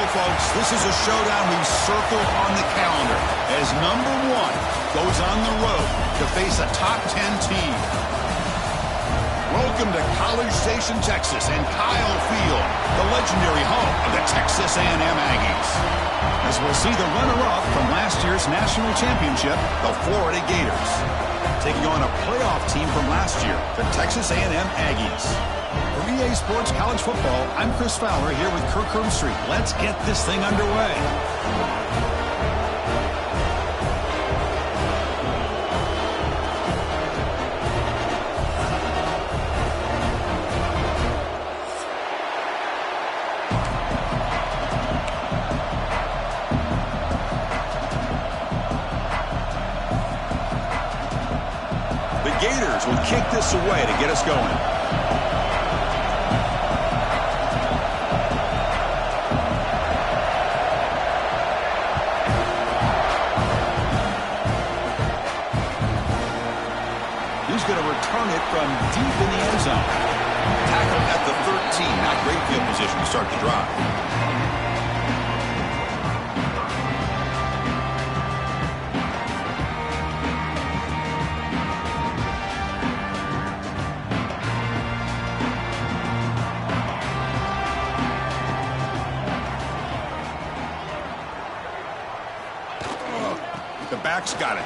folks, this is a showdown we've circled on the calendar as number 1 goes on the road to face a top 10 team. Welcome to College Station, Texas, and Kyle Field, the legendary home of the Texas A&M Aggies. As we'll see the runner-up from last year's national championship, the Florida Gators, taking on a playoff team from last year, the Texas A&M Aggies. For EA Sports College Football, I'm Chris Fowler here with Kirk Herbstreit. Let's get this thing underway. The Gators will kick this away to get us going. He's going to return it from deep in the end zone. Tackled at the 13. Not great field position to start the drive. The back's got it.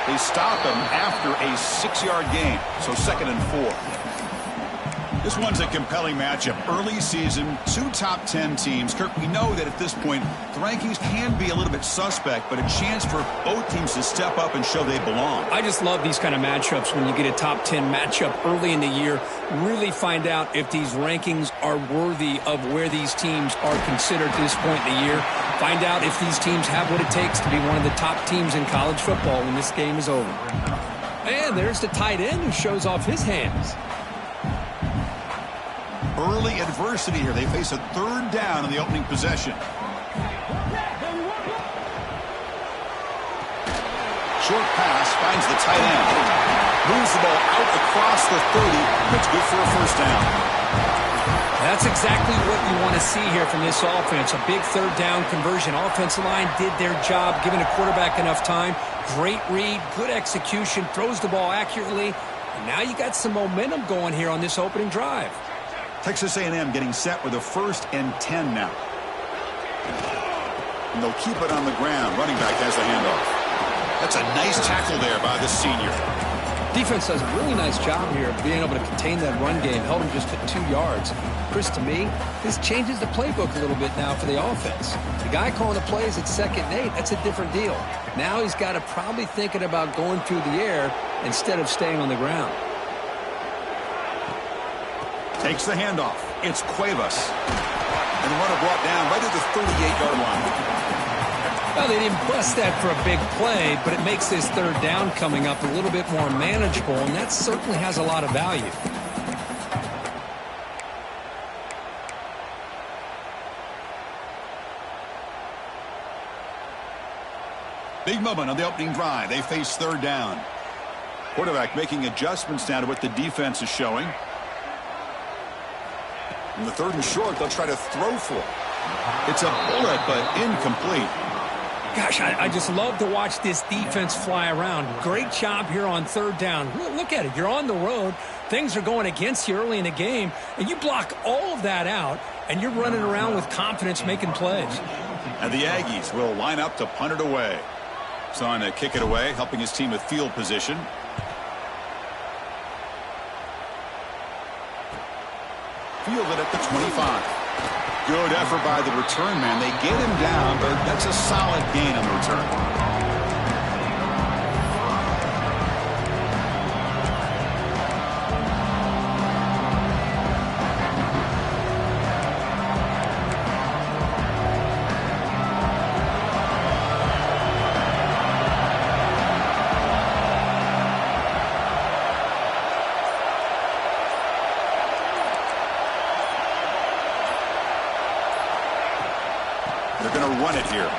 They stop him after a 6-yard gain, so 2nd and 4. This one's a compelling matchup. Early season, 2 top 10 teams. Kirk, we know that at this point, the rankings can be a little bit suspect, but a chance for both teams to step up and show they belong. I just love these kind of matchups when you get a top 10 matchup early in the year. Really find out if these rankings are worthy of where these teams are considered at this point in the year. Find out if these teams have what it takes to be one of the top teams in college football when this game is over. And there's the tight end who shows off his hands. Early adversity here. They face a 3rd down in the opening possession. Short pass finds the tight end. Moves the ball out across the 30. It's good for a 1st down. That's exactly what you want to see here from this offense. A big 3rd down conversion. Offensive line did their job, giving the quarterback enough time. Great read, good execution, throws the ball accurately. And now you got some momentum going here on this opening drive. Texas A&M getting set with a 1st and 10 now. And they'll keep it on the ground. Running back has the handoff. That's a nice tackle there by the senior. Defense does a really nice job here of being able to contain that run game. Held him just at 2 yards. Chris, to me, this changes the playbook a little bit now for the offense. The guy calling the plays at 2nd and 8, that's a different deal. Now he's got to probably thinking about going through the air instead of staying on the ground. Takes the handoff. It's Cuevas. And the runner brought down right at the 38-yard line. Well, they didn't bust that for a big play, but it makes this 3rd down coming up a little bit more manageable, and that certainly has a lot of value. Big moment on the opening drive. They face 3rd down. Quarterback making adjustments now to what the defense is showing. In the 3rd and short, they'll try to throw for it. It's a bullet, but incomplete. Gosh, I just love to watch this defense fly around. Great job here on 3rd down. Look at it. You're on the road. Things are going against you early in the game, and you block all of that out, and you're running around with confidence making plays. And the Aggies will line up to punt it away. So on to kick it away, helping his team with field position. Fielded at the 25. Good effort by the return man. They get him down, but that's a solid gain on the return. They're going to run it here.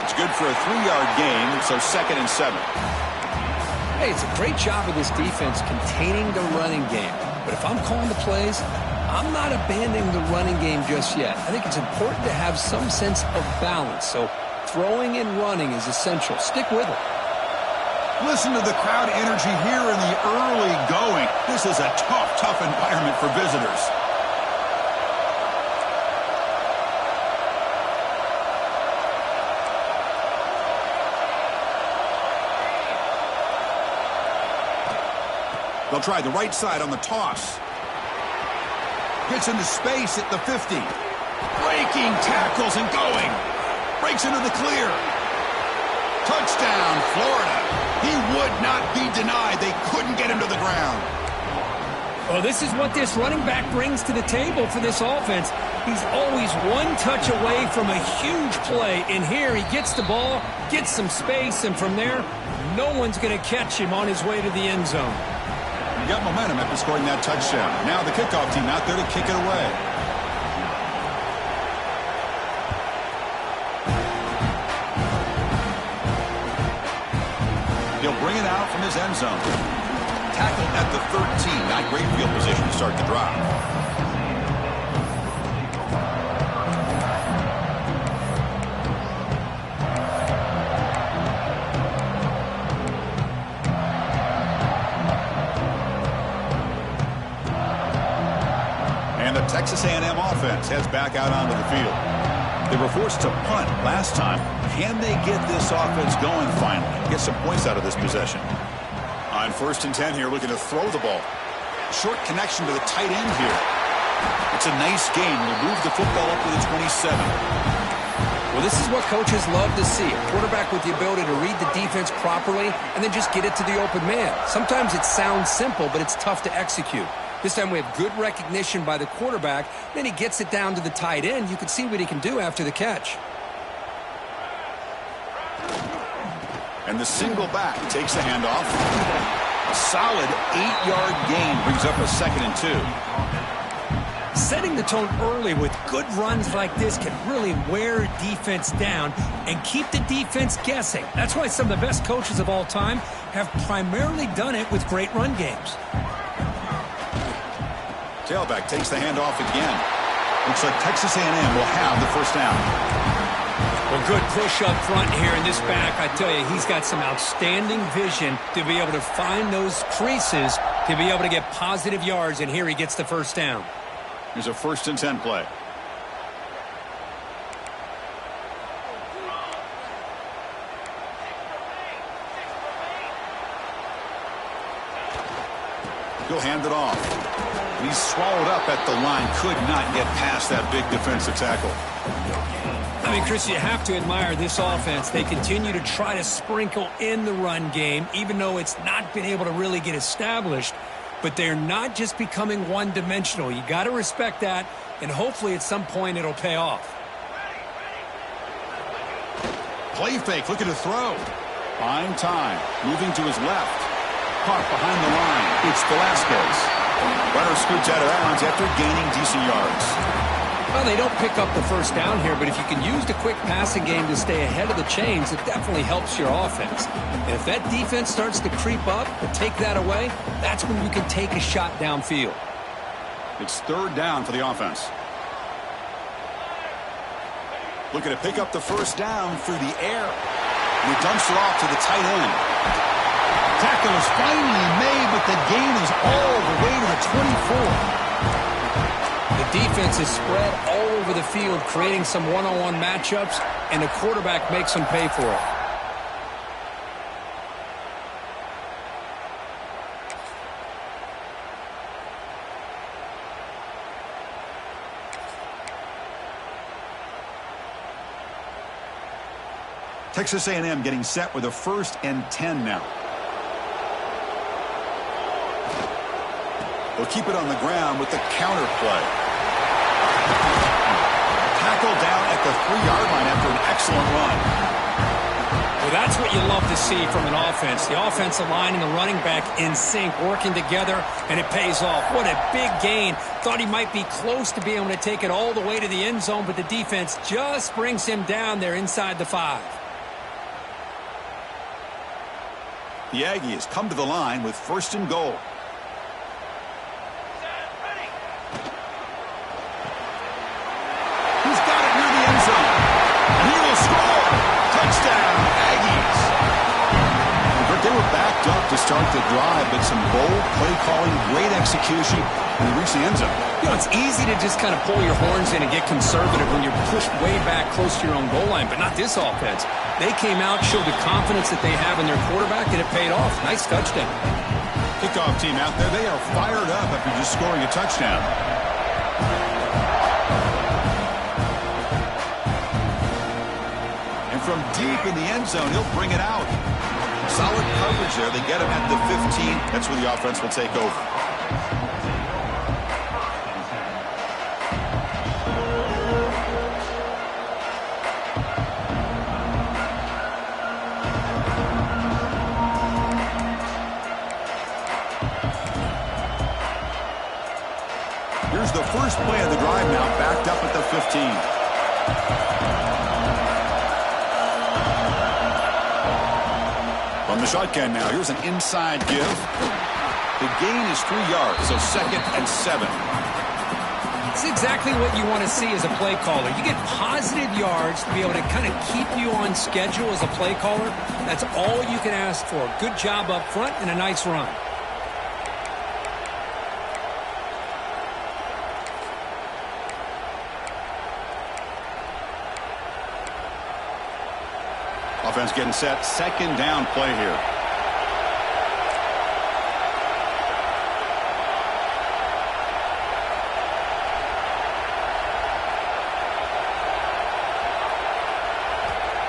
It's good for a 3-yard gain, so 2nd and 7. Hey, it's a great job of this defense containing the running game. But if I'm calling the plays, I'm not abandoning the running game just yet. I think it's important to have some sense of balance. So throwing and running is essential. Stick with it. Listen to the crowd energy here in the early going. This is a tough environment for visitors. They'll try the right side on the toss. Gets into space at the 50. Breaking tackles and going. Breaks into the clear. Touchdown, Florida. He would not be denied. They couldn't get him to the ground. Well, this is what this running back brings to the table for this offense. He's always one touch away from a huge play. And here he gets the ball, gets some space, and from there, no one's going to catch him on his way to the end zone. You got momentum after scoring that touchdown. Now the kickoff team out there to kick it away. He'll bring it out from his end zone. Tackled at the 13. Not great field position to start the drive. And the Texas A&M offense heads back out onto the field. They were forced to punt last time. Can they get this offense going finally? Get some points out of this possession. On 1st and 10 here, looking to throw the ball. Short connection to the tight end here. It's a nice game. We'll move the football up to the 27. Well, this is what coaches love to see. A quarterback with the ability to read the defense properly and then just get it to the open man. Sometimes it sounds simple, but it's tough to execute. This time we have good recognition by the quarterback. Then he gets it down to the tight end. You can see what he can do after the catch. And the single back takes the handoff. A solid 8-yard gain brings up a 2nd and 2. Setting the tone early with good runs like this can really wear a defense down and keep the defense guessing. That's why some of the best coaches of all time have primarily done it with great run games. Tailback takes the handoff again. Looks like Texas A&M will have the first down. Well, good push up front here in this back. I tell you, he's got some outstanding vision to be able to find those creases, to be able to get positive yards, and here he gets the first down. Here's a 1st and 10 play. He'll hand it off. And he's swallowed up at the line. Could not get past that big defensive tackle. I mean, Chris, you have to admire this offense. They continue to try to sprinkle in the run game, even though it's not been able to really get established. But they're not just becoming one-dimensional. You got to respect that, and hopefully at some point it'll pay off. Play fake, looking to throw. Buying time, moving to his left. Caught behind the line. It's Velasquez. Runner scoots out of bounds after gaining decent yards. Well, they don't pick up the first down here, but if you can use the quick passing game to stay ahead of the chains, it definitely helps your offense. And if that defense starts to creep up and take that away, that's when you can take a shot downfield. It's 3rd down for the offense. Looking to pick up the first down through the air. And he dumps it off to the tight end. Tackle is finally made, but the gain is all the way to the 24. The defense is spread all over the field, creating some one-on-one matchups, and the quarterback makes them pay for it. Texas A&M getting set with a 1st and 10 now. They'll keep it on the ground with the counter play. Tackle down at the 3-yard line after an excellent run. Well, that's what you love to see from an offense. The offensive line and the running back in sync, working together, and it pays off. What a big gain. Thought he might be close to being able to take it all the way to the end zone, but the defense just brings him down there inside the 5. The Aggies come to the line with 1st and goal. start the drive, but some bold play calling, great execution, and they reach the end zone. You know, it's easy to just kind of pull your horns in and get conservative when you're pushed way back close to your own goal line, but not this offense. They came out, showed the confidence that they have in their quarterback, and it paid off. Nice touchdown. Kickoff team out there, they are fired up after just scoring a touchdown. And from deep in the end zone, he'll bring it out. Solid coverage there. They get him at the 15. That's where the offense will take over. Here's the first play of the drive now, backed up at the 15. On the shotgun now, here's an inside give. The gain is 3 yards, so 2nd and 7. It's exactly what you want to see as a play caller. You get positive yards to be able to kind of keep you on schedule as a play caller. That's all you can ask for. Good job up front and a nice run. Offense getting set. 2nd down play here.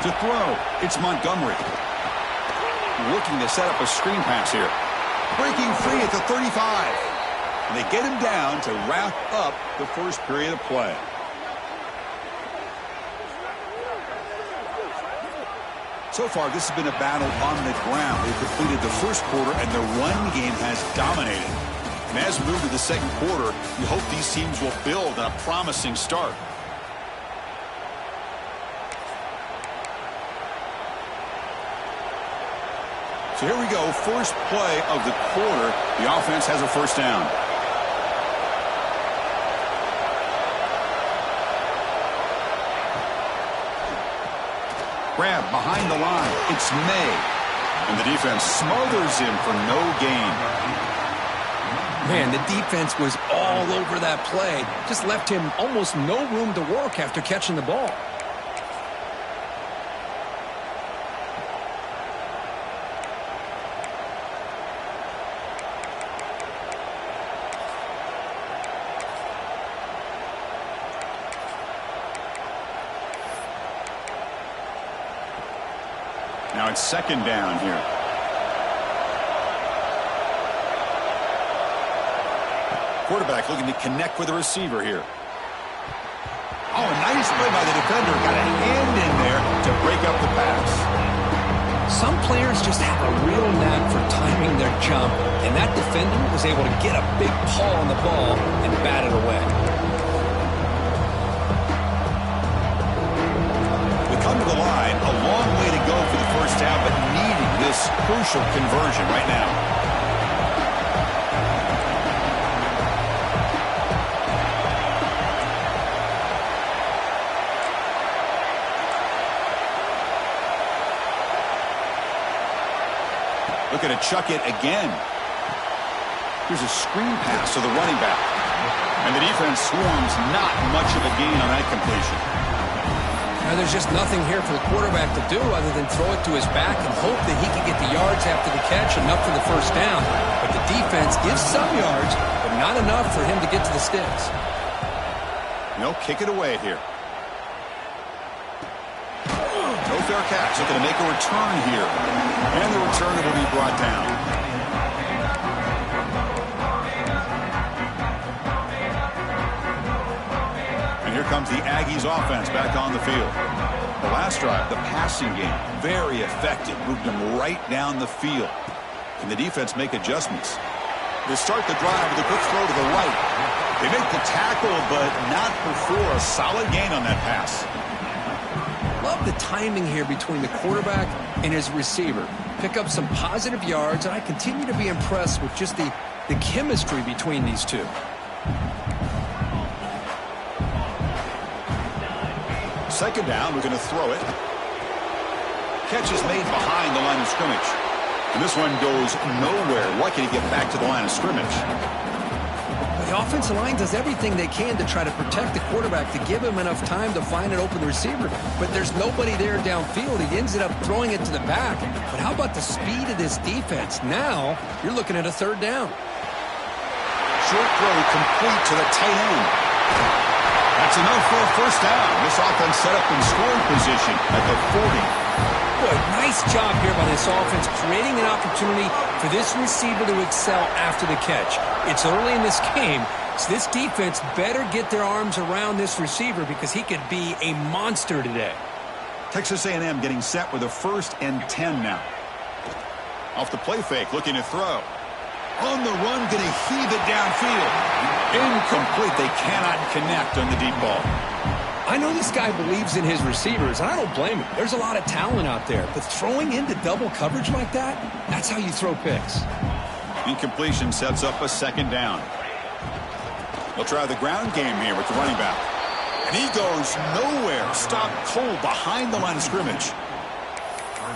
To throw, it's Montgomery. Looking to set up a screen pass here. Breaking free at the 35. And they get him down to wrap up the first period of play. So far, this has been a battle on the ground. They've completed the first quarter, and their run game has dominated. And as we move to the second quarter, we hope these teams will build on a promising start. So here we go, first play of the quarter. The offense has a first down. Grab behind the line. It's May. And the defense smothers him for no gain. Man, the defense was all over that play. Just left him almost no room to work after catching the ball. Now it's 2nd down here. Quarterback looking to connect with the receiver here. Oh, a nice play by the defender. Got a hand in there to break up the pass. Some players just have a real knack for timing their jump, and that defender was able to get a big paw on the ball and bat it away. Come to the line, a long way to go for the first down, but needing this crucial conversion right now. Looking to chuck it again. Here's a screen pass to the running back. And the defense swarms, not much of a gain on that completion. Now, there's just nothing here for the quarterback to do other than throw it to his back and hope that he can get the yards after the catch, enough for the first down. But the defense gives some yards, but not enough for him to get to the sticks. No, kick it away here. No fair catch. Looking to make a return here. And the return will be brought down. Here comes the Aggies offense back on the field. The last drive, the passing game, very effective. Moved them right down the field. Can the defense make adjustments? They start the drive with a quick throw to the right. They make the tackle, but not before a solid gain on that pass. Love the timing here between the quarterback and his receiver. Pick up some positive yards, and I continue to be impressed with just the chemistry between these two. Second down, we're going to throw it. Catch is made behind the line of scrimmage. And this one goes nowhere. Lucky to get back to the line of scrimmage. The offensive line does everything they can to try to protect the quarterback, to give him enough time to find an open receiver. But there's nobody there downfield. He ends up throwing it to the back. But how about the speed of this defense? Now you're looking at a third down. Short throw complete to the tight end. That's enough for a first down. This offense set up in scoring position at the 40. Boy, nice job here by this offense, creating an opportunity for this receiver to excel after the catch. It's early in this game, so this defense better get their arms around this receiver because he could be a monster today. Texas A&M getting set with a 1st and 10 now. Off the play fake, looking to throw. On the run, going to heave it downfield. Incomplete. They cannot connect on the deep ball. I know this guy believes in his receivers, and I don't blame him. There's a lot of talent out there, but throwing into double coverage like that, that's how you throw picks. Incompletion sets up a 2nd down. They'll try the ground game here with the running back. And he goes nowhere. Stopped cold behind the line of scrimmage.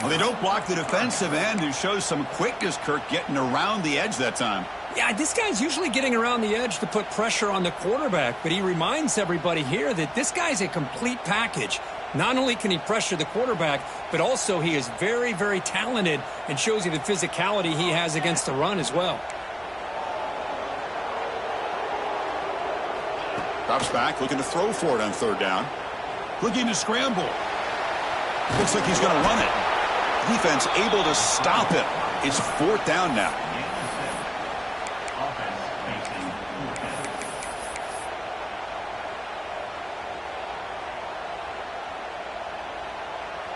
Well, they don't block the defensive end, who shows some quickness, Kirk, getting around the edge that time. Yeah, this guy's usually getting around the edge to put pressure on the quarterback, but he reminds everybody here that this guy's a complete package. Not only can he pressure the quarterback, but also he is very, very talented and shows you the physicality he has against the run as well. Drops back, looking to throw for it on 3rd down. Looking to scramble. Looks like he's going to run it. Defense able to stop it. It's 4th down now.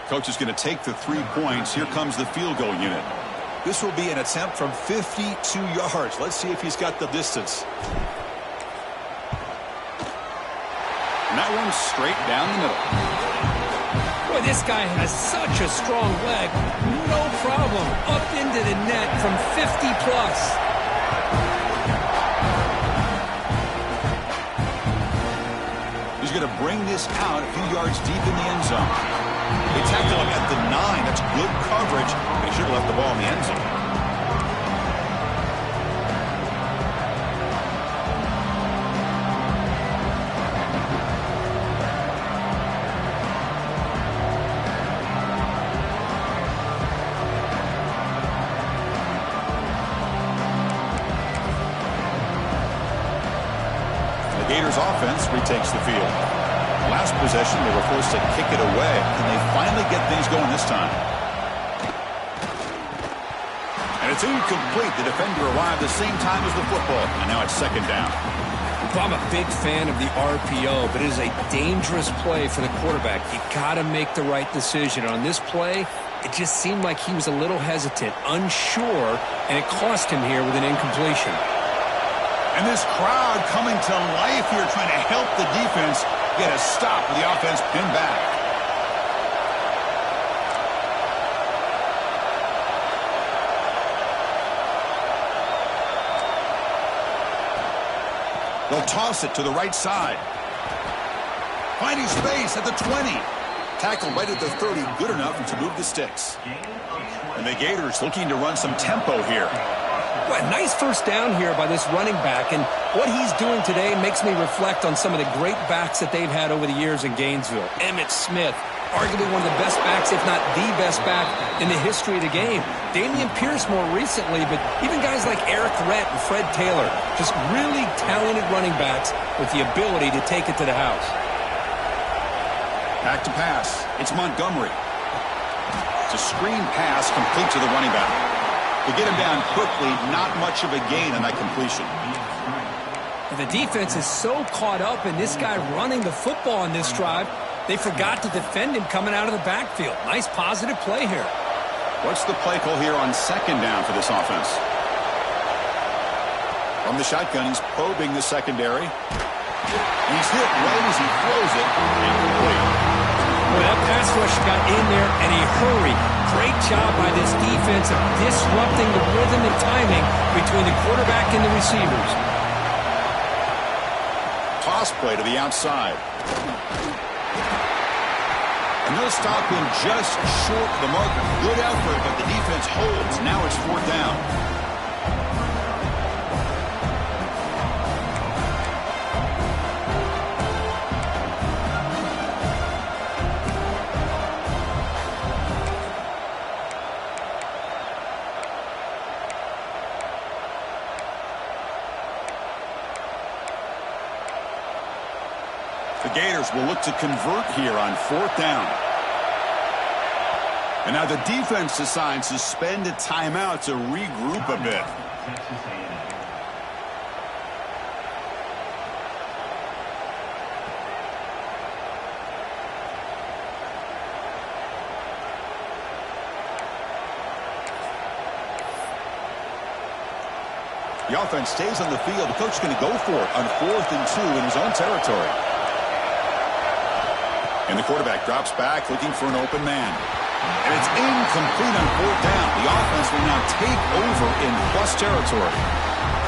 Coach is going to take the 3 points. Here comes the field goal unit. This will be an attempt from 52 yards. Let's see if he's got the distance. And that one's straight down the middle. Boy, this guy has such a strong leg. No problem. Up into the net from 50 plus. He's going to bring this out a few yards deep in the end zone. They tackle him at the 9. That's good coverage. They should have left the ball in the end zone. The Gators offense retakes the field. Last possession, they were forced to kick it away. Can they finally get things going this time? And it's incomplete. The defender arrived the same time as the football. And now it's 2nd down. Well, I'm a big fan of the RPO, but it is a dangerous play for the quarterback. You got to make the right decision. On this play, it just seemed like he was a little hesitant, unsure, and it cost him here with an incompletion. And this crowd coming to life here, trying to help the defense get a stop with the offense pinned back. They'll toss it to the right side. Finding space at the 20. Tackle right at the 30, good enough to move the sticks. And the Gators looking to run some tempo here. Well, a nice first down here by this running back, and what he's doing today makes me reflect on some of the great backs that they've had over the years in Gainesville. Emmitt Smith, arguably one of the best backs, if not the best back in the history of the game. Damian Pierce more recently, but even guys like Eric Rhett and Fred Taylor, just really talented running backs with the ability to take it to the house. Back to pass. It's Montgomery. It's a screen pass complete to the running back. To get him down quickly, not much of a gain on that completion. The defense is so caught up in this guy running the football on this drive, they forgot to defend him coming out of the backfield. Nice positive play here. What's the play call here on 2nd down for this offense? From the shotgun, he's probing the secondary. He's hit right as he throws it. Incomplete. Well, that pass rush got in there in a hurry. Great job by this defense of disrupting the rhythm and timing between the quarterback and the receivers. Toss play to the outside. And they'll stop him just short of the marker. Good effort, but the defense holds. Now it's 4th down. The Gators will look to convert here on 4th down. And now the defense decides to spend a timeout to regroup a bit. The offense stays on the field. The coach is going to go for it on 4th and 2 in his own territory. And the quarterback drops back looking for an open man. And it's incomplete on 4th down. The offense will now take over in plus territory.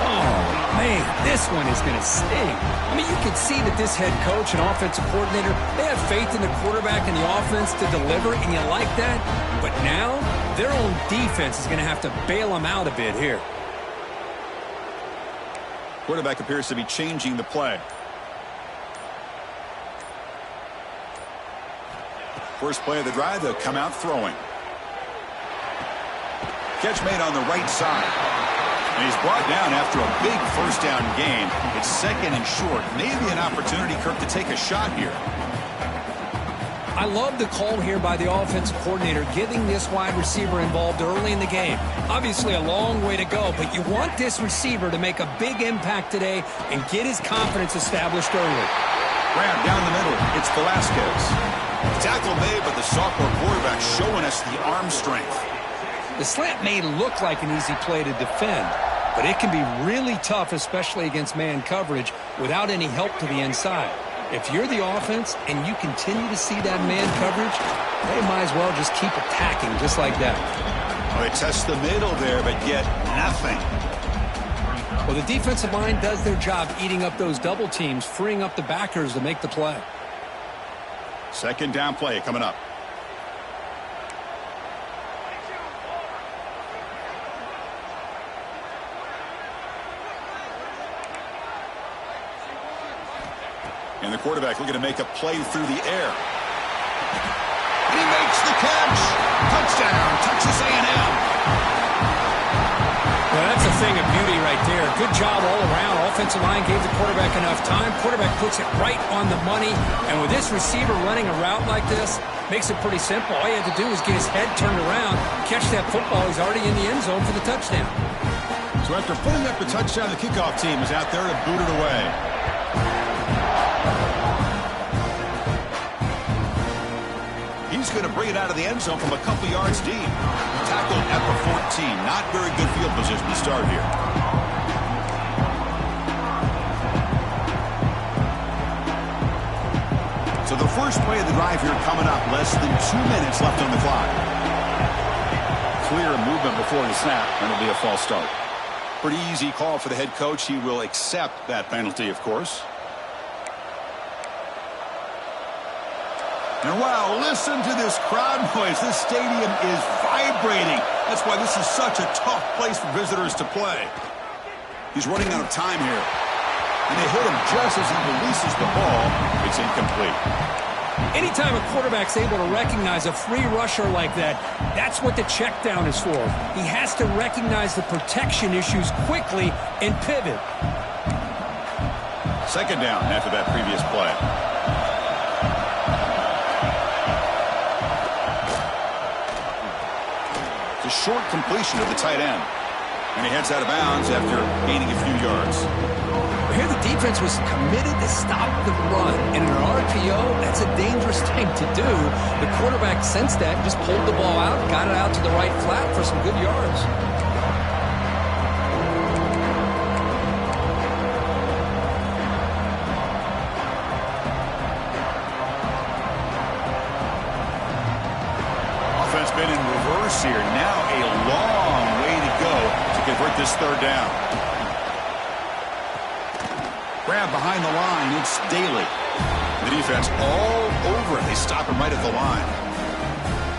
Oh, man, this one is going to sting. I mean, you can see that this head coach and offensive coordinator, they have faith in the quarterback and the offense to deliver, and you like that. But now, their own defense is going to have to bail them out a bit here. Quarterback appears to be changing the play. First play of the drive, they'll come out throwing. Catch made on the right side. And he's brought down after a big first down gain. It's 2nd and short. Maybe an opportunity, Kirk, to take a shot here. I love the call here by the offensive coordinator, getting this wide receiver involved early in the game. Obviously a long way to go, but you want this receiver to make a big impact today and get his confidence established early. Grab down the middle. It's Velasquez. Tackle made, but the sophomore quarterback showing us the arm strength. The slant may look like an easy play to defend, but it can be really tough, especially against man coverage, without any help to the inside. If you're the offense and you continue to see that man coverage, they might as well just keep attacking just like that. Well, they test the middle there, but yet nothing. Well, the defensive line does their job eating up those double teams, freeing up the backers to make the play. 2nd down play coming up. And the quarterback looking to make a play through the air. And he makes the catch. Touchdown, Texas A&M. Well, that's a thing of beauty right there. Good job all around. Offensive line gave the quarterback enough time. Quarterback puts it right on the money. And with this receiver running a route like this, makes it pretty simple. All you have to do is get his head turned around, catch that football. He's already in the end zone for the touchdown. So after putting up the touchdown, the kickoff team is out there to boot it away. He's going to bring it out of the end zone from a couple yards deep. Tackled at the 14. Not very good field position to start here. So the first play of the drive here coming up. Less than 2 minutes left on the clock. Clear movement before the snap, and it'll be a false start. Pretty easy call for the head coach. He will accept that penalty, of course. And wow, listen to this crowd noise. This stadium is vibrating. That's why this is such a tough place for visitors to play. He's running out of time here. And they hit him just as he releases the ball. It's incomplete. Anytime a quarterback's able to recognize a free rusher like that, that's what the check down is for. He has to recognize the protection issues quickly and pivot. 2nd down after that previous play. A short completion of the tight end. And he heads out of bounds after gaining a few yards. Here the defense was committed to stop the run. And in an RPO, that's a dangerous thing to do. The quarterback sensed that, just pulled the ball out, got it out to the right flat for some good yards. Offense been in reverse here. Now a long way to go to convert this 3rd down. Grab behind the line. It's Daly. The defense all over it. They stop him right at the line.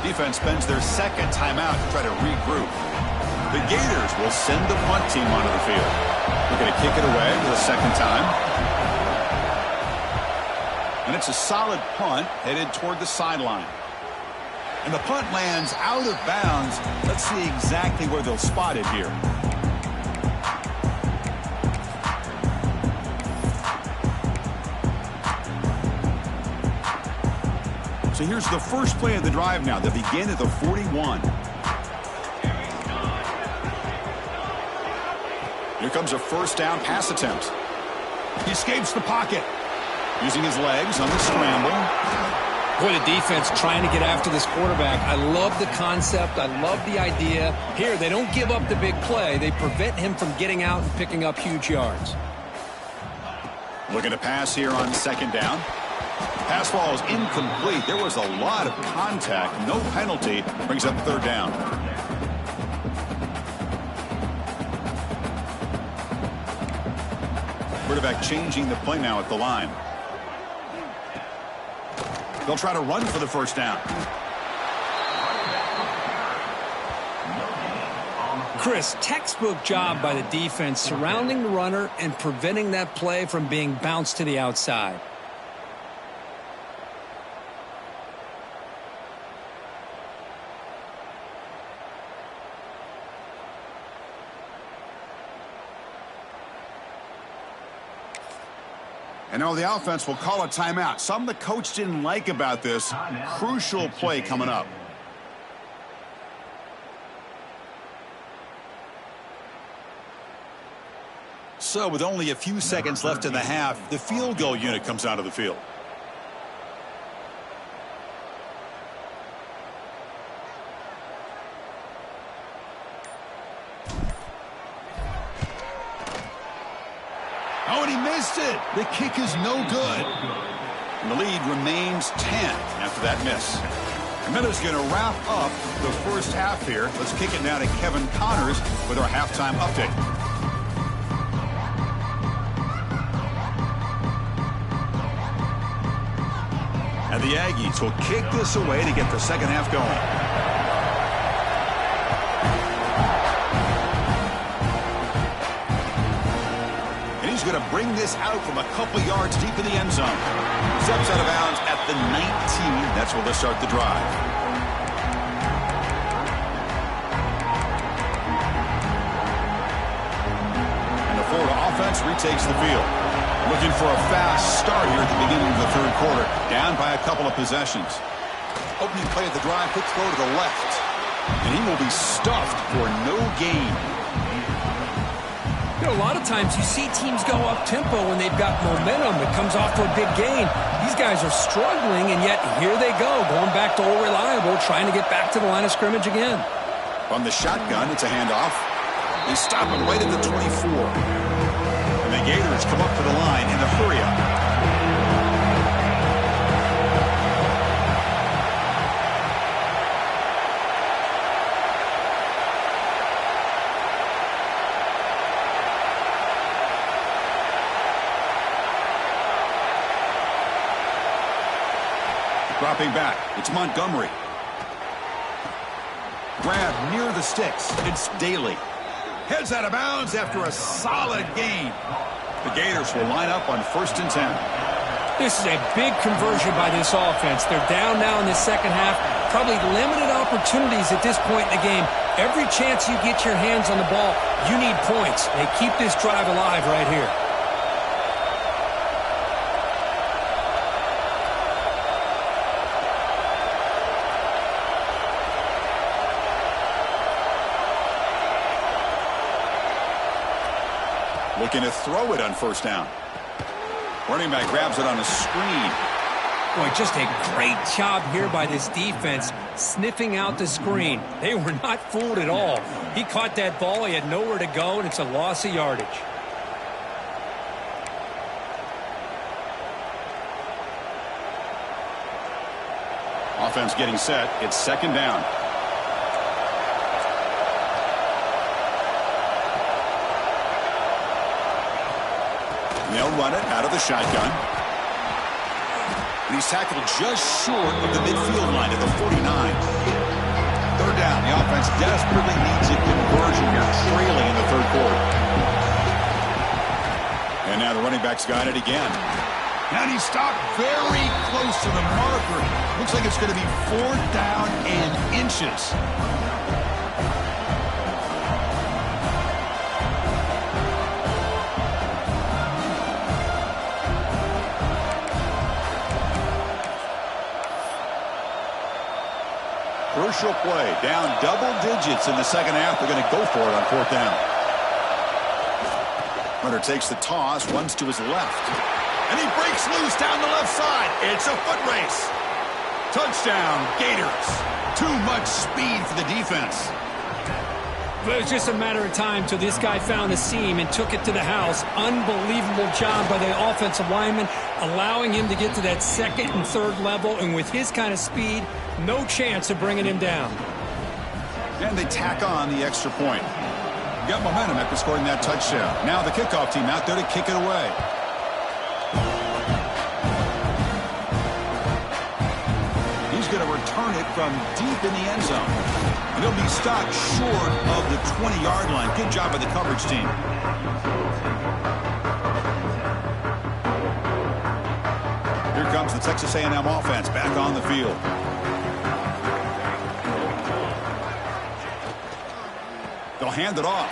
Defense spends their second timeout to try to regroup. The Gators will send the punt team onto the field. We're going to kick it away for the second time. And it's a solid punt headed toward the sideline. And the punt lands out of bounds. Let's see exactly where they'll spot it here. So here's the first play of the drive now. They begin at the 41. Here comes a first down pass attempt. He escapes the pocket. Using his legs on the scramble. Boy, the defense trying to get after this quarterback. I love the concept. I love the idea. Here, they don't give up the big play. They prevent him from getting out and picking up huge yards. Looking to pass here on second down. Pass ball is incomplete. There was a lot of contact. No penalty. Brings up third down. Quarterback changing the play now at the line. They'll try to run for the first down. Chris, textbook job by the defense surrounding the runner and preventing that play from being bounced to the outside. And now the offense will call a timeout. Something the coach didn't like about this. Crucial play coming up. So with only a few seconds left in the half, the field goal unit comes out of the field. Oh, and he missed it. The kick is no good. And the lead remains 10 after that miss. And Miller's going to wrap up the first half here. Let's kick it now to Kevin Connors with our halftime update. And the Aggies will kick this away to get the second half going. Going to bring this out from a couple yards deep in the end zone. Steps out of bounds at the 19. That's where they'll start the drive. And the Florida offense retakes the field. Looking for a fast start here at the beginning of the third quarter. Down by a couple of possessions. Opening play of the drive, quick throw to the left. And he will be stuffed for no gain. A lot of times you see teams go up-tempo when they've got momentum that comes off for a big gain. These guys are struggling, and yet here they go, going back to old reliable, trying to get back to the line of scrimmage again. From the shotgun, it's a handoff. They stop him right at the 24. And the Gators come up to the line in a hurry-up. Dropping back, it's Montgomery. Grab near the sticks, it's Daly. Heads out of bounds after a solid gain. The Gators will line up on 1st and 10. This is a big conversion by this offense. They're down now in the second half. Probably limited opportunities at this point in the game. Every chance you get your hands on the ball, you need points. They keep this drive alive right here. Looking to throw it on 1st down. Running back grabs it on a screen. Boy, just a great job here by this defense, sniffing out the screen. They were not fooled at all. He caught that ball, he had nowhere to go, and it's a loss of yardage. Offense getting set. It's 2nd down. They'll run it out of the shotgun. And he's tackled just short of the midfield line at the 49. Third down. The offense desperately needs a conversion here, trailing in the third quarter. And now the running back's got it again. And he stopped very close to the marker. Looks like it's going to be 4th down and inches. Crucial play. Down double digits in the second half. They're going to go for it on 4th down. Hunter takes the toss, runs to his left. And he breaks loose down the left side. It's a foot race. Touchdown, Gators. Too much speed for the defense. But it was just a matter of time till this guy found the seam and took it to the house. Unbelievable job by the offensive lineman, allowing him to get to that 2nd and 3rd level. And with his kind of speed, no chance of bringing him down. And they tack on the extra point. Got momentum after scoring that touchdown. Now the kickoff team out there to kick it away. He's going to return it from deep in the end zone. And he'll be stopped short of the 20-yard line. Good job by the coverage team. Here comes the Texas A&M offense back on the field. They'll hand it off.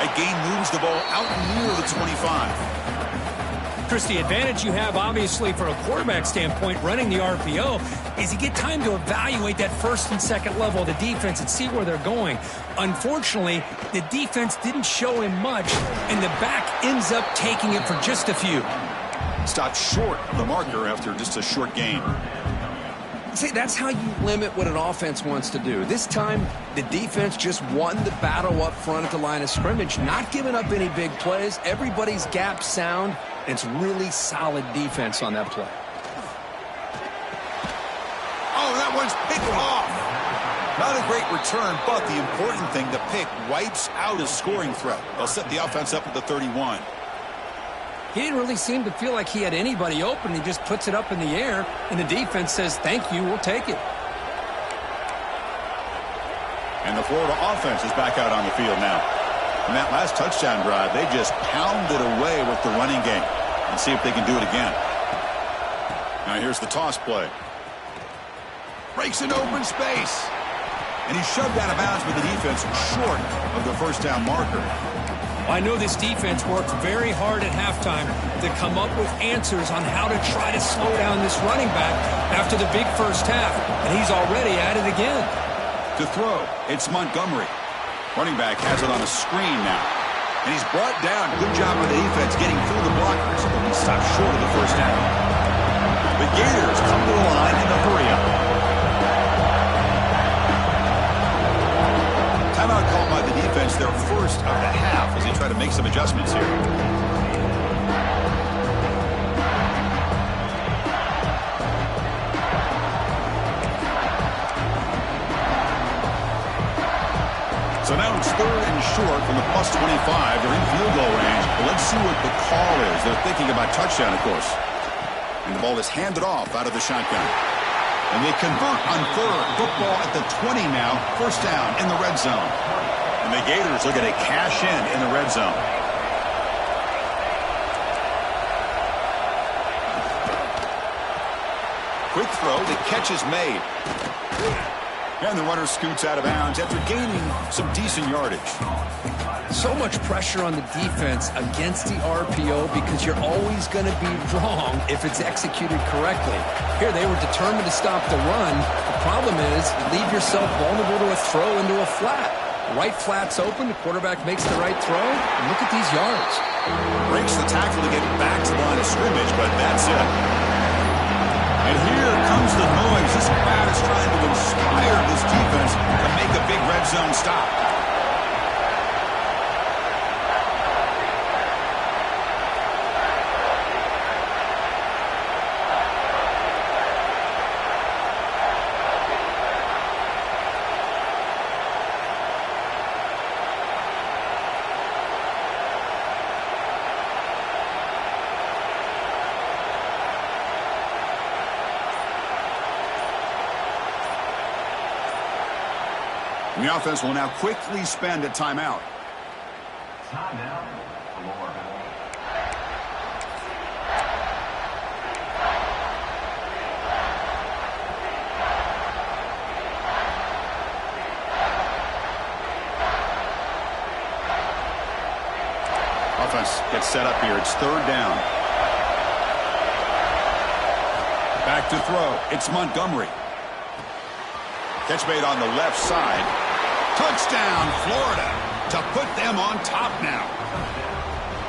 A gain moves the ball out near the 25. Chris, the advantage you have, obviously, for a quarterback standpoint, running the RPO, is you get time to evaluate that 1st and 2nd level of the defense and see where they're going. Unfortunately, the defense didn't show him much, and the back ends up taking it for just a few. Stopped short of the marker after just a short gain. See, that's how you limit what an offense wants to do. This time, the defense just won the battle up front at the line of scrimmage, not giving up any big plays. Everybody's gap sound. It's really solid defense on that play. Oh, that one's picked off. Not a great return, but the important thing, the pick wipes out a scoring threat. They'll set the offense up at the 31. He didn't really seem to feel like he had anybody open. He just puts it up in the air, and the defense says, thank you, we'll take it. And the Florida offense is back out on the field now. In that last touchdown drive, they just pounded away with the running game. And see if they can do it again. Now here's the toss play. Breaks an open space. And he's shoved out of bounds with the defense short of the 1st down marker. I know this defense worked very hard at halftime to come up with answers on how to try to slow down this running back after the big first half. And he's already at it again. To throw, it's Montgomery. Running back has it on a screen now. And he's brought down. Good job by the defense getting through the blockers. But he stopped short of the 1st down. The Gators come to the line in the hurry-up. Timeout called by the defense, their 1st of the half, as they try to make some adjustments here. So now it's 3rd and short from the +25. They're in field goal range. But let's see what the call is. They're thinking about touchdown, of course. And the ball is handed off out of the shotgun. And they convert on 3rd. Football at the 20 now. 1st down in the red zone. And the Gators looking to cash in the red zone. Quick throw. The catch is made. And the runner scoots out of bounds after gaining some decent yardage. So much pressure on the defense against the RPO because you're always going to be wrong if it's executed correctly. Here they were determined to stop the run. The problem is you leave yourself vulnerable to a throw into a flat. Right flat's open, the quarterback makes the right throw, and look at these yards. Breaks the tackle to get back to the line of scrimmage, but that's it. And here comes the noise. This crowd is trying to inspire this defense to make a big red zone stop. And the offense will now quickly spend a timeout. Timeout. Offense gets set up here. It's third down. Back to throw. It's Montgomery. Catch made on the left side. Touchdown, Florida, to put them on top now.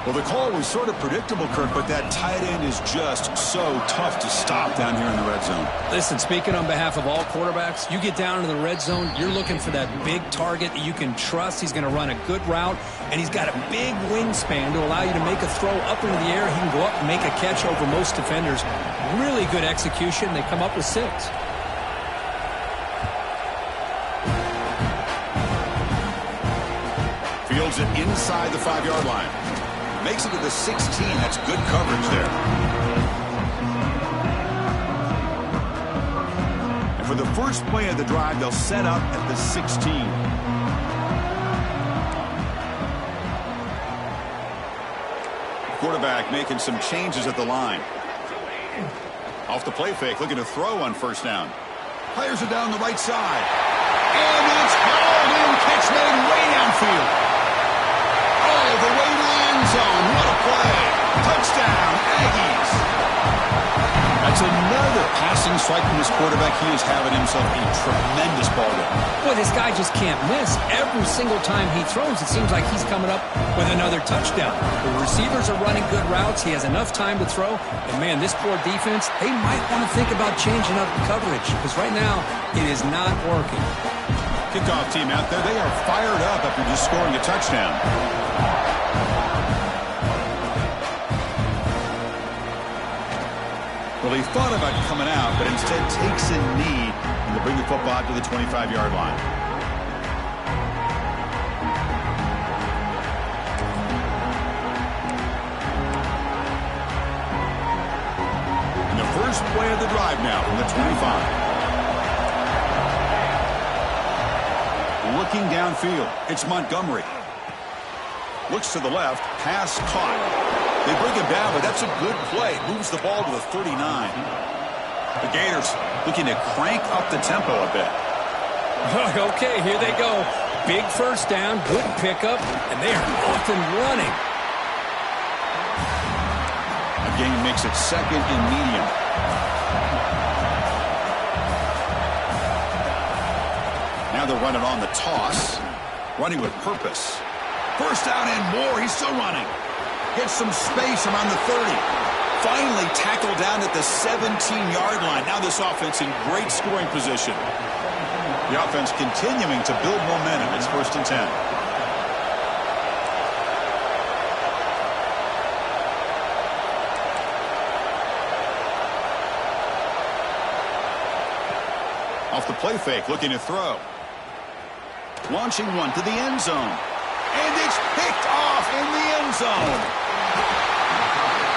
Well, the call was sort of predictable, Kirk, but that tight end is just so tough to stop down here in the red zone. Listen, speaking on behalf of all quarterbacks, you get down into the red zone, you're looking for that big target that you can trust. He's going to run a good route, and he's got a big wingspan to allow you to make a throw up into the air. He can go up and make a catch over most defenders. Really good execution. They come up with 6. Fields it inside the 5-yard line. Makes it to the 16. That's good coverage there. And for the first play of the drive, they'll set up at the 16. Quarterback making some changes at the line. Off the play fake, looking to throw on first down. Fires it down the right side. And it's hauled in. Catch made way downfield. All the way to the end zone. What a play. Touchdown, Aggies. That's another passing strike from this quarterback. He is having himself a tremendous ball game. Boy, this guy just can't miss. Every single time he throws, it seems like he's coming up with another touchdown. The receivers are running good routes. He has enough time to throw. And, man, this poor defense, they might want to think about changing up the coverage because right now it is not working. Kickoff team out there. They are fired up after just scoring a touchdown. Well, he thought about coming out, but instead takes a knee and will bring the football to the 25-yard line. And the first play of the drive now from the 25. Looking downfield, it's Montgomery. Looks to the left, pass caught. They bring him down, but that's a good play. Moves the ball to the 39. The Gators looking to crank up the tempo a bit. Okay, here they go. Big first down, good pickup, and they are off and running. Again, makes it second and medium. Now they're running on the toss. Running with purpose. First down and more. He's still running. Gets some space around the 30. Finally tackled down at the 17-yard line. Now this offense in great scoring position. The offense continuing to build momentum. It's 1st and 10. Off the play fake, looking to throw. Launching one to the end zone. And it's picked off in the end zone.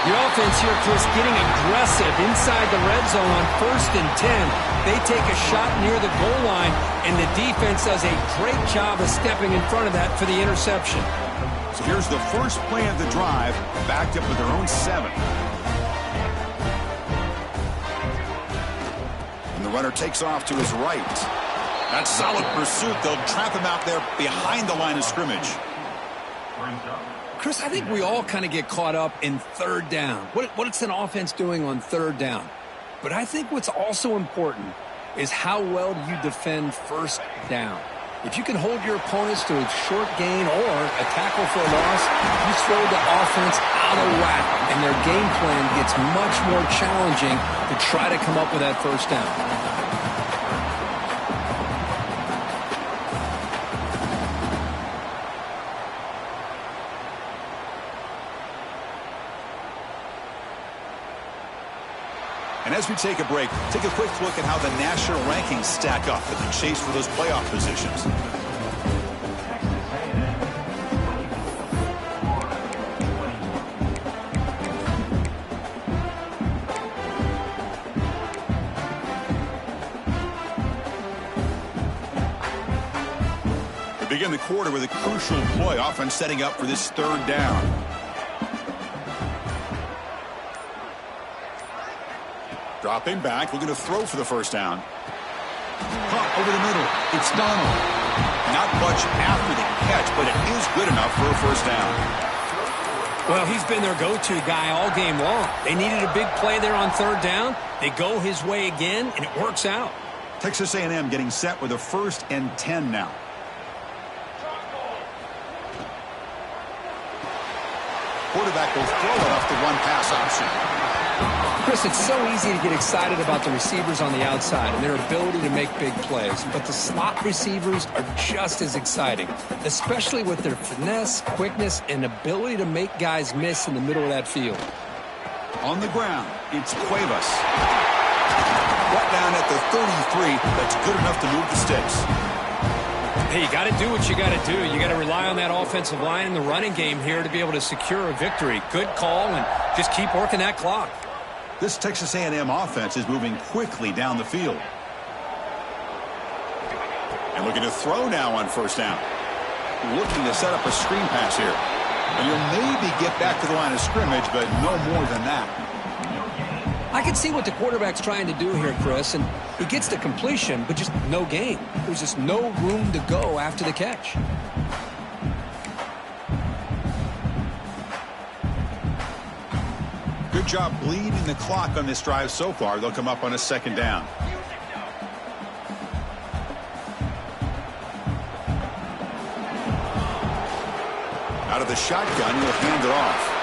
The offense here, Chris, getting aggressive inside the red zone on 1st and 10. They take a shot near the goal line, and the defense does a great job of stepping in front of that for the interception. So here's the first play of the drive, backed up with their own 7. And the runner takes off to his right. That's solid pursuit. They'll trap him out there behind the line of scrimmage. Chris, I think we all kind of get caught up in 3rd down. What's an offense doing on 3rd down? But I think what's also important is how well you defend 1st down. If you can hold your opponents to a short gain or a tackle for a loss, you throw the offense out of whack, and their game plan gets much more challenging to try to come up with that 1st down. And as we take a break, take a quick look at how the national rankings stack up in the chase for those playoff positions. begin the quarter with a crucial play, offense setting up for this third down. Dropping back, looking to throw for the first down. Caught over the middle. It's Donald. Not much after the catch, but it is good enough for a first down. Well, he's been their go-to guy all game long. They needed a big play there on third down. They go his way again, and it works out. Texas A&M getting set with a 1st and 10 now. Quarterback will throw it off the one-pass option. Chris, it's so easy to get excited about the receivers on the outside and their ability to make big plays, but the slot receivers are just as exciting, especially with their finesse, quickness, and ability to make guys miss in the middle of that field. On the ground, it's Cuevas. Brought down at the 33. That's good enough to move the sticks. Hey, you got to do what you got to do. You got to rely on that offensive line in the running game here to be able to secure a victory. Good call, and just keep working that clock. This Texas A&M offense is moving quickly down the field. And looking to throw now on first down. Looking to set up a screen pass here. And you'll maybe get back to the line of scrimmage, but no more than that. I can see what the quarterback's trying to do here, Chris, and he gets the completion, but just no gain. There's just no room to go after the catch. Good job bleeding the clock on this drive so far. They'll come up on a 2nd down. Out of the shotgun, he'll hand it off.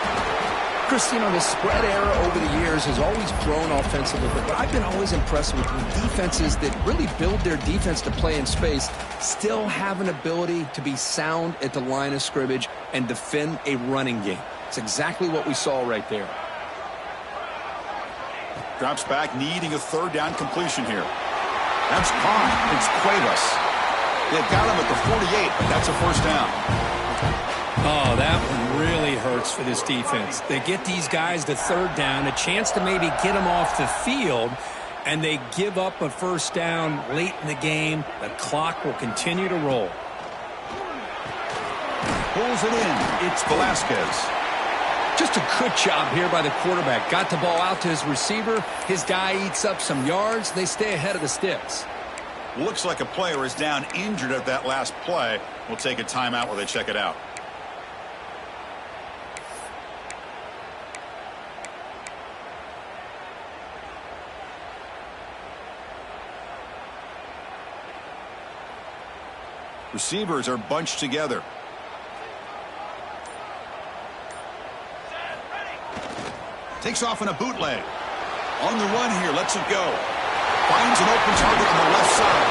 Chris, you know, the spread era over the years has always grown offensively, but I've been always impressed with defenses that really build their defense to play in space, still have an ability to be sound at the line of scrimmage and defend a running game. It's exactly what we saw right there. Drops back, needing a 3rd down completion here. That's caught. It's Cuevas. They've got him at the 48, but that's a first down. Oh, that one really hurts for this defense. They get these guys to 3rd down, a chance to maybe get them off the field, and they give up a first down late in the game. The clock will continue to roll. Pulls it in. It's Velasquez. Just a good job here by the quarterback. Got the ball out to his receiver. His guy eats up some yards. They stay ahead of the sticks. Looks like a player is down injured at that last play. We'll take a timeout while they check it out. Receivers are bunched together. Takes off in a bootleg. On the run here, lets it go. Finds an open target on the left side.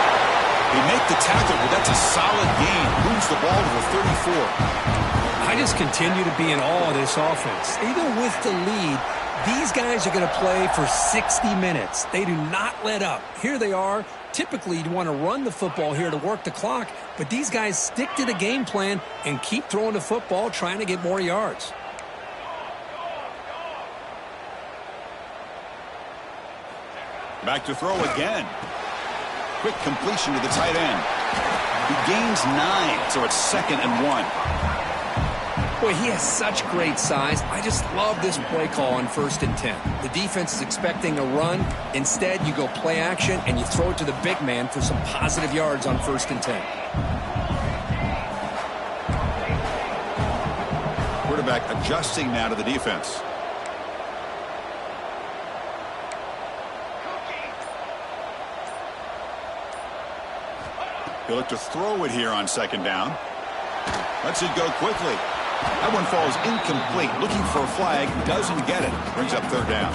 They make the tackle, but that's a solid gain. Moves the ball to the 34. I just continue to be in awe of this offense. Even with the lead, these guys are going to play for 60 minutes. They do not let up. Here they are. Typically, you want to run the football here to work the clock, but these guys stick to the game plan and keep throwing the football, trying to get more yards. Back to throw again. Quick completion to the tight end. He gains 9, so it's 2nd and 1. Boy, he has such great size. I just love this play call on 1st and 10. The defense is expecting a run. Instead, you go play action, and you throw it to the big man for some positive yards on 1st and 10. Quarterback adjusting now to the defense. He'll look to throw it here on 2nd down. Lets it go quickly. That one falls incomplete. Looking for a flag. Doesn't get it. Brings up 3rd down.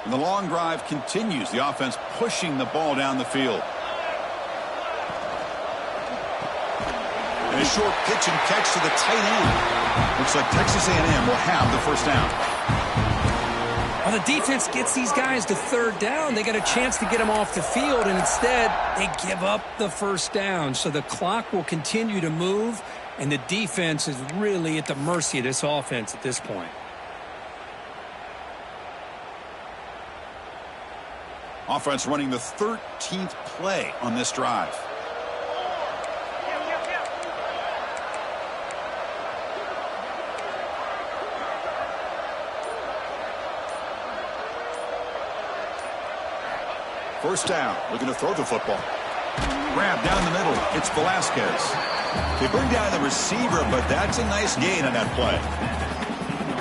And the long drive continues. The offense pushing the ball down the field. And a short pitch and catch to the tight end. Looks like Texas A&M will have the first down. Well, the defense gets these guys to 3rd down. They got a chance to get them off the field, and instead they give up the first down. So the clock will continue to move, and the defense is really at the mercy of this offense at this point. Offense running the 13th play on this drive. First down, looking to throw the football. Grab down the middle, it's Velasquez. They bring down the receiver, but that's a nice gain on that play.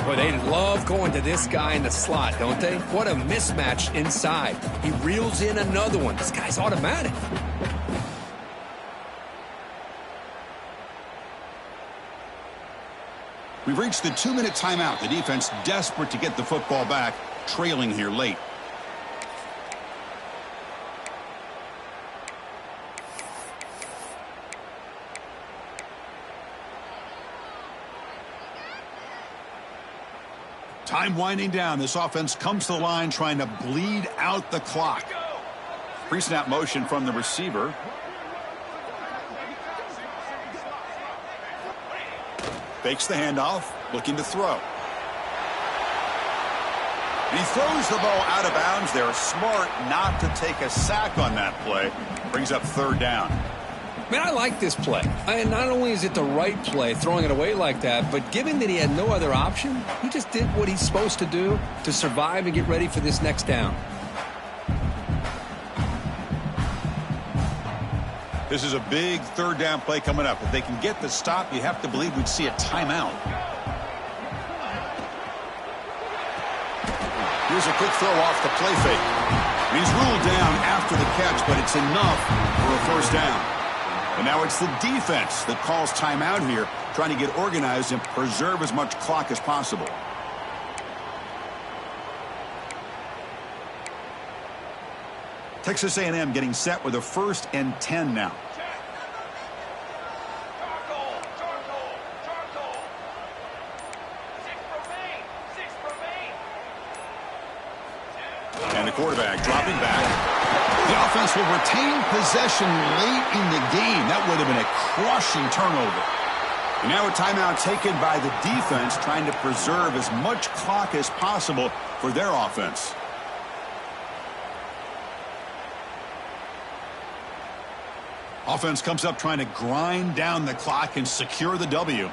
Boy, they love going to this guy in the slot, don't they? What a mismatch inside. He reels in another one. This guy's automatic. We've reached the 2-minute timeout. The defense desperate to get the football back, trailing here late. Time winding down. This offense comes to the line trying to bleed out the clock. Pre-snap motion from the receiver. Fakes the handoff, looking to throw. And he throws the ball out of bounds there. Smart not to take a sack on that play. Brings up third down. Man, I like this play. And not only is it the right play, throwing it away like that, but given that he had no other option, he just did what he's supposed to do to survive and get ready for this next down. This is a big third down play coming up. If they can get the stop, you have to believe we'd see a timeout. Here's a quick throw off the play fake. He's ruled down after the catch, but it's enough for a first down. And now it's the defense that calls timeout here, trying to get organized and preserve as much clock as possible. Texas A&M getting set with a 1st and 10 now. And the quarterback dropping back. The offense will retain possession late in the game. That would have been a crushing turnover. And now a timeout taken by the defense, trying to preserve as much clock as possible for their offense. Offense comes up trying to grind down the clock and secure the W.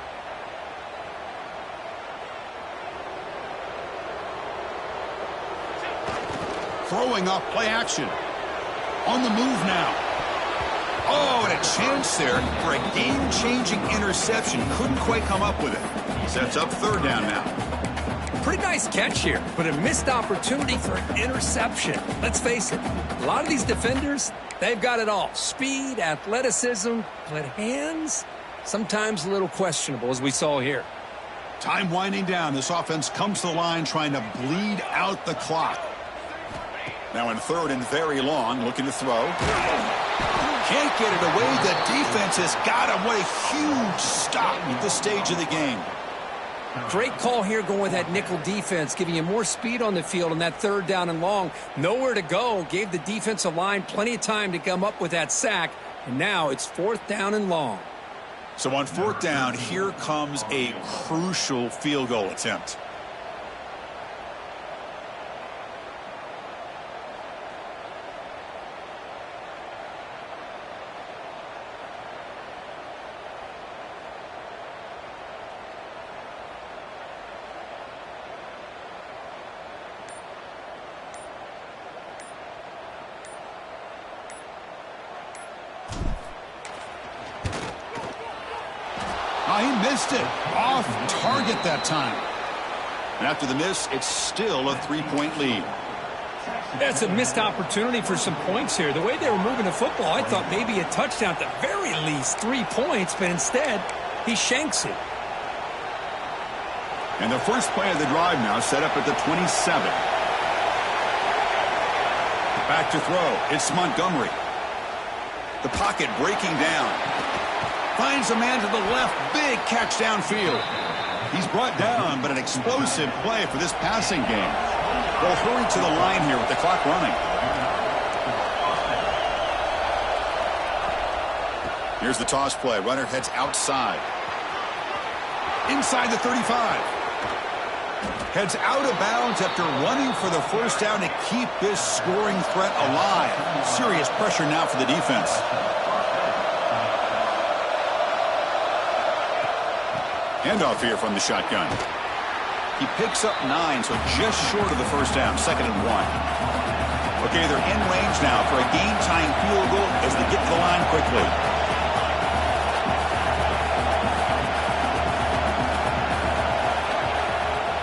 Throwing up play action. On the move now. Oh, and a chance there for a game-changing interception. Couldn't quite come up with it. Sets up third down now. Pretty nice catch here, but a missed opportunity for an interception. Let's face it, a lot of these defenders, they've got it all. Speed, athleticism, but hands, sometimes a little questionable, as we saw here. Time winding down. This offense comes to the line trying to bleed out the clock. Now in 3rd and very long, looking to throw. Can't get it away. The defense has got him. What a huge stop at this stage of the game. Great call here going with that nickel defense, giving you more speed on the field on that 3rd down and long. Nowhere to go. Gave the defensive line plenty of time to come up with that sack. And now it's 4th down and long. So on 4th down, here comes a crucial field goal attempt. He missed it. Off target that time. And after the miss, it's still a 3-point lead. That's a missed opportunity for some points here. The way they were moving the football, I thought maybe a touchdown, at the very least 3 points, but instead, he shanks it. And the first play of the drive now set up at the 27. Back to throw. It's Montgomery. The pocket breaking down. Finds a man to the left. Big catch downfield. He's brought down, but an explosive play for this passing game. They'll hurry to the line here with the clock running. Here's the toss play. Runner heads outside. inside the 35. Heads out of bounds after running for the first down to keep this scoring threat alive. Serious pressure now for the defense. Handoff here from the shotgun. He picks up 9, so just short of the first down, 2nd and 1. Okay, they're in range now for a game-tying field goal as they get to the line quickly.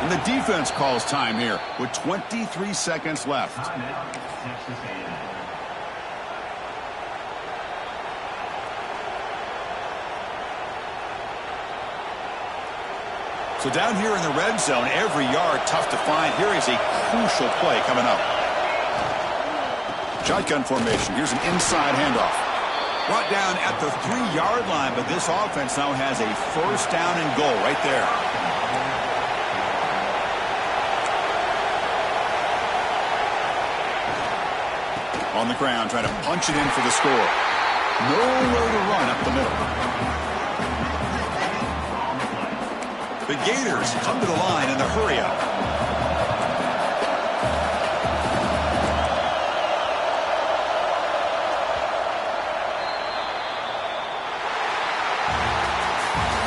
And the defense calls time here with 23 seconds left. Timeout, Texas A&M. So down here in the red zone, every yard tough to find. Here is a crucial play coming up. Shotgun formation. Here's an inside handoff. Brought down at the 3-yard line, but this offense now has a first down and goal right there. On the ground, trying to punch it in for the score. Nowhere to run up the middle. The Gators come to the line in the hurry-up.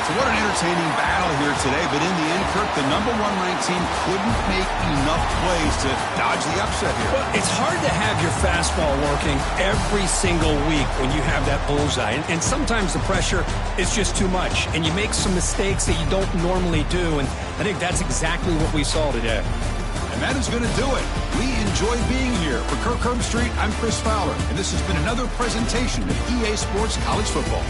So what an entertaining battle here today, but in the end, Kirk, the number 1 ranked team couldn't make enough plays to dodge the upset here. Well, it's hard to have your fastball working every single week when you have that bullseye. And sometimes the pressure is just too much, and you make some mistakes that you don't normally do. And I think that's exactly what we saw today. And that is going to do it. We enjoy being here. For Kirk Herbstreit, I'm Chris Fowler, and this has been another presentation of EA Sports College Football.